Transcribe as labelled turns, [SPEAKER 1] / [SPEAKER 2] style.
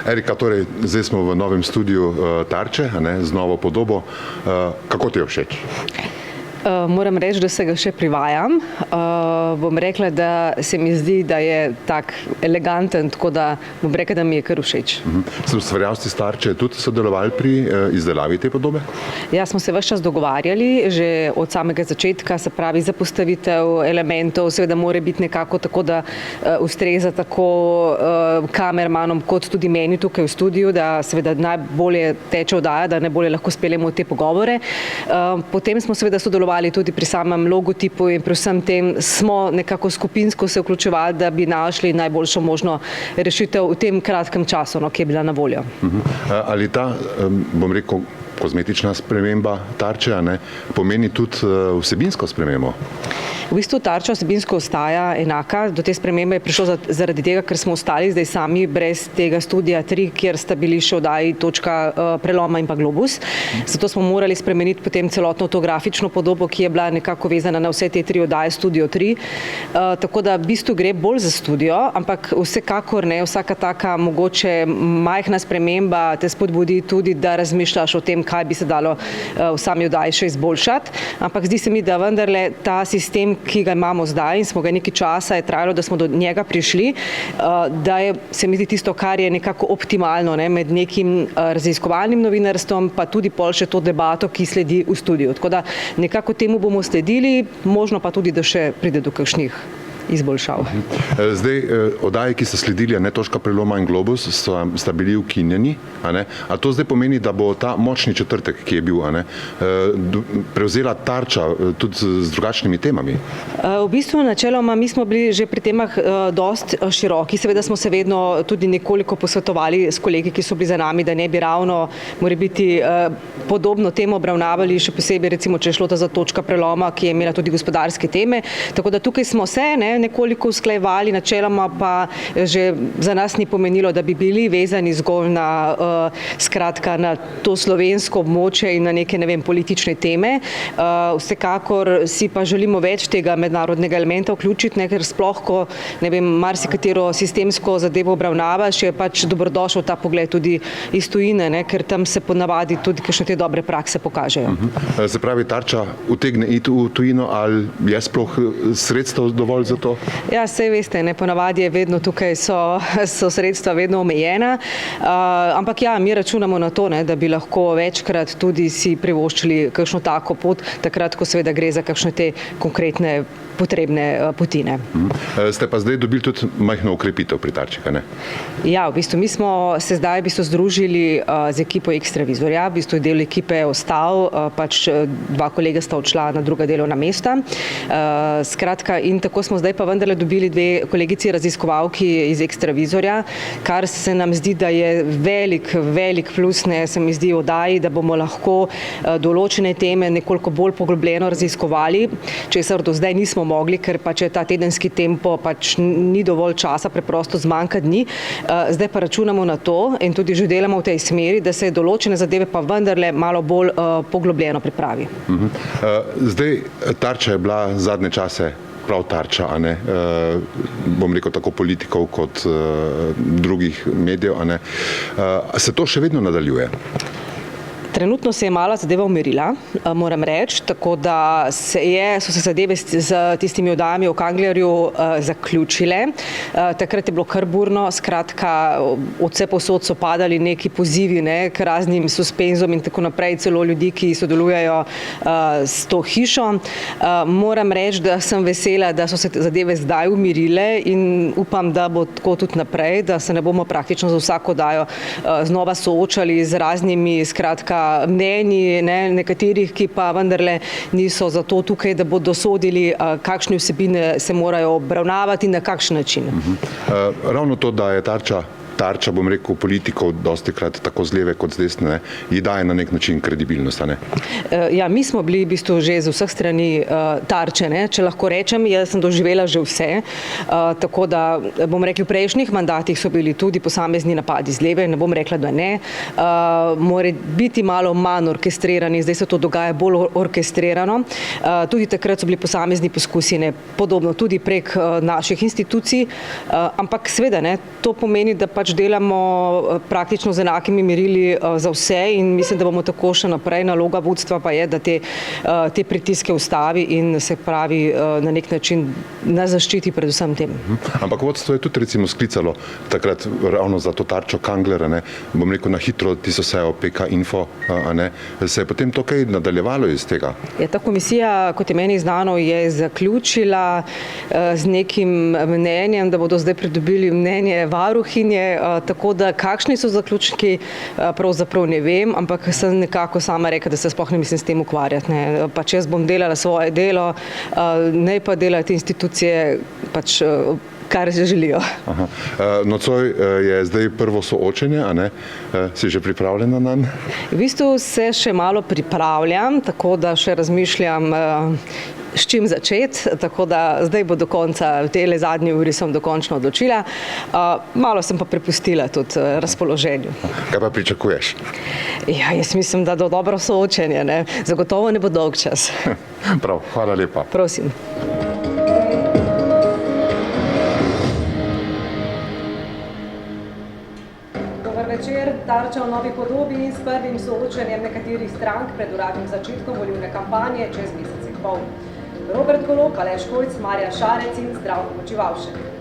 [SPEAKER 1] Erika, torej, zdaj smo v novem studiu Tarče, z novo podobo. Kako ti je všeč?
[SPEAKER 2] Moram reči, da se ga še privajam. Bom rekla, da se mi zdi, da je tak eleganten, tako da bom rekla, da mi je kar všeč.
[SPEAKER 1] So ustvarjalci Tarče tudi sodelovali pri izdelavi te podobe?
[SPEAKER 2] Ja, smo se ves čas dogovarjali, že od samega začetka, se pravi za postavitev elementov, seveda mora biti nekako tako, da ustreza tako kamermanom kot tudi meni tukaj v studiu, da seveda najbolje teče oddaja, da najbolje lahko speljemo te pogovore. Potem smo seveda sodelovali tudi pri samem logotipu in pri vsem tem smo nekako skupinsko se vključevali, da bi našli najboljšo možno rešitev v tem kratkem času, ki je bila na voljo.
[SPEAKER 1] Ali ta, bom rekel, kozmetična sprememba Tarče pomeni tudi vsebinsko spremembo?
[SPEAKER 2] V bistvu Tarča vsebinsko ostaja enaka. Do te spremembe je prišlo zaradi tega, ker smo ostali zdaj sami brez tega studia 3, kjer sta bili še oddaji Točka preloma in pa Globus. Zato smo morali spremeniti potem celotno to grafično podobo, ki je bila nekako vezana na vse te 3 oddaje Studio 3. Tako da v bistvu gre bolj za studio, ampak vsekakor ne, vsaka taka mogoče majhna sprememba te spodbudi tudi, da razmišljaš o tem, kaj bi se dalo v sami oddaji še izboljšati. Ampak zdi se mi, da vendarle ta sistem, ki ga imamo zdaj in smo ga nekaj časa je trajalo, da smo do njega prišli, da je, se mi zdi tisto, kar je nekako optimalno med nekim raziskovalnim novinarstvom, pa tudi pol še to debato, ki sledi v studiu. Tako da nekako temu bomo sledili, možno pa tudi, da še pride do kakšnih izboljšav.
[SPEAKER 1] Zdaj, oddaji, ki so sledili, Točka preloma in Globus, sta bili ukinjeni. A to zdaj pomeni, da bo ta močni četrtek, ki je bil, prevzela Tarča tudi z drugačnimi temami?
[SPEAKER 2] V bistvu načeloma mi smo bili že pri temah dosti široki. Seveda smo se vedno tudi nekoliko posvetovali s kolegi, ki so bili za nami, da ne bi ravno morebiti podobno temo obravnavali, še posebej recimo, če je šlo za Točka preloma, ki je imela tudi gospodarske teme. Tako da tukaj smo se nekoliko usklajevali, načeloma pa že za nas ni pomenilo, da bi bili vezani zgolj na skratka na to slovensko območje in na neke, politične teme. Vsekakor si pa želimo več tega mednarodnega elementa vključiti, ker sploh, ko marsikatero sistemsko zadevo obravnavaš, je pač dobrodošel ta pogled tudi iz tujine, ker tam se ponavadi tudi kakšne te dobre prakse pokažejo.
[SPEAKER 1] Se pravi, Tarča utegne iti v tujino, ali je sploh sredstev dovolj za to?
[SPEAKER 2] Ja, saj veste, ponavadi je vedno tukaj so sredstva vedno omejena, ampak ja, mi računamo na to, da bi lahko večkrat tudi si privoščili kakšno tako pot, takrat, ko seveda gre za kakšne te konkretne potrebne potine.
[SPEAKER 1] Ste pa zdaj dobili tudi majhno ukrepitev pri Tarči, ne?
[SPEAKER 2] Ja, v bistvu mi smo se zdaj združili z ekipo Ekstravizorja, v bistvu del ekipe je ostal, pač 2 kolega sta odšla na druga delovna mesta. Skratka, in tako smo zdaj pa vendarle dobili 2 kolegici raziskovalki iz Ekstravizorja, kar se nam zdi, da je velik plus, se mi zdi, oddaji, da bomo lahko določene teme nekoliko bolj poglobljeno raziskovali, česar do zdaj nismo mogli, ker pač je ta tedenski tempo, pač ni dovolj časa, preprosto zmanjka dni. Zdaj pa računamo na to in tudi že delamo v tej smeri, da se določene zadeve pa vendarle malo bolj poglobljeno pripravi.
[SPEAKER 1] Zdaj, Tarča je bila zadnje čase prav Tarča, bom rekel tako politikov kot drugih medijev, se to še vedno nadaljuje?
[SPEAKER 2] Trenutno se je mala zadeva umirila, moram reči, tako da so se zadeve z tistimi oddajami o Kanglerju zaključile. Takrat je bilo kar burno, skratka, od vse povsod so padali neki pozivi k raznim suspenzom in tako naprej, celo ljudi, ki sodelujejo s to hišo. Moram reči, da sem vesela, da so se zadeve zdaj umirile in upam, da bo tako tudi naprej, da se ne bomo praktično za vsako oddajo znova soočali z raznimi, skratka, mnenji nekaterih, ki pa vendarle niso zato tukaj, da bodo sodili, kakšne vsebine se morajo obravnavati in na kakšen način.
[SPEAKER 1] Ravno to, da je Tarča, bom rekel, politikov dostikrat tako z leve kot z desne, ji daje na nek način kredibilnost,
[SPEAKER 2] Ja, mi smo bili v bistvu že z vseh strani Tarče, če lahko rečem, jaz sem doživela že vse, tako da, bom rekli, v prejšnjih mandatih so bili tudi posamezni napadi z leve, ne bom rekla, da ne, mora biti malo manj orkestrirani, zdaj se to dogaja bolj orkestrirano, tudi takrat so bili posamezni poskusi, podobno tudi prek naših institucij, ampak seveda, to pomeni, da pač pač delamo praktično z enakimi merili za vse in mislim, da bomo tako še naprej. Naloga vodstva pa je, da te pritiske ustavi in se pravi na nek način nas zaščiti predvsem tem.
[SPEAKER 1] Ampak vodstvo je tudi recimo sklicalo takrat ravno za to tarčo Kanglera, ne, bom rekel na hitro tisto sejo PK Info, a ne, se je potem to kaj nadaljevalo iz tega?
[SPEAKER 2] Ja, ta komisija, kot je meni znano, je zaključila z nekim mnenjem, da bodo zdaj pridobili mnenje varuhinje, tako da kakšni so zaključki, pravzaprav ne vem, ampak sem nekako sama rekla, da se sploh ne mislim s tem ukvarjati. Ne. Pač jaz bom delala svoje delo, ne pa delati institucije, pač kar že želijo.
[SPEAKER 1] Nocoj je zdaj prvo soočenje, a ne? Si že pripravljena nanj?
[SPEAKER 2] V bistvu se še malo pripravljam, tako da še razmišljam, s čim začeti, tako da zdaj bo do konca, v tele zadnji uri sem dokončno odločila. Malo sem pa prepustila tudi razpoloženju.
[SPEAKER 1] Kaj pa pričakuješ?
[SPEAKER 2] Ja, jaz mislim, da do dobro soočenje, ne. Zagotovo ne bo dolg čas.
[SPEAKER 1] Prav, hvala lepa.
[SPEAKER 2] Prosim. Dober večer, Tarča v novi podobi in s prvim soočenjem nekaterih strank pred uradnim začetkom volilne kampanje čez mesec in pol. Robert Golob, Aleš Hojs, Marjan Šarec in Zdravko Počivalšek.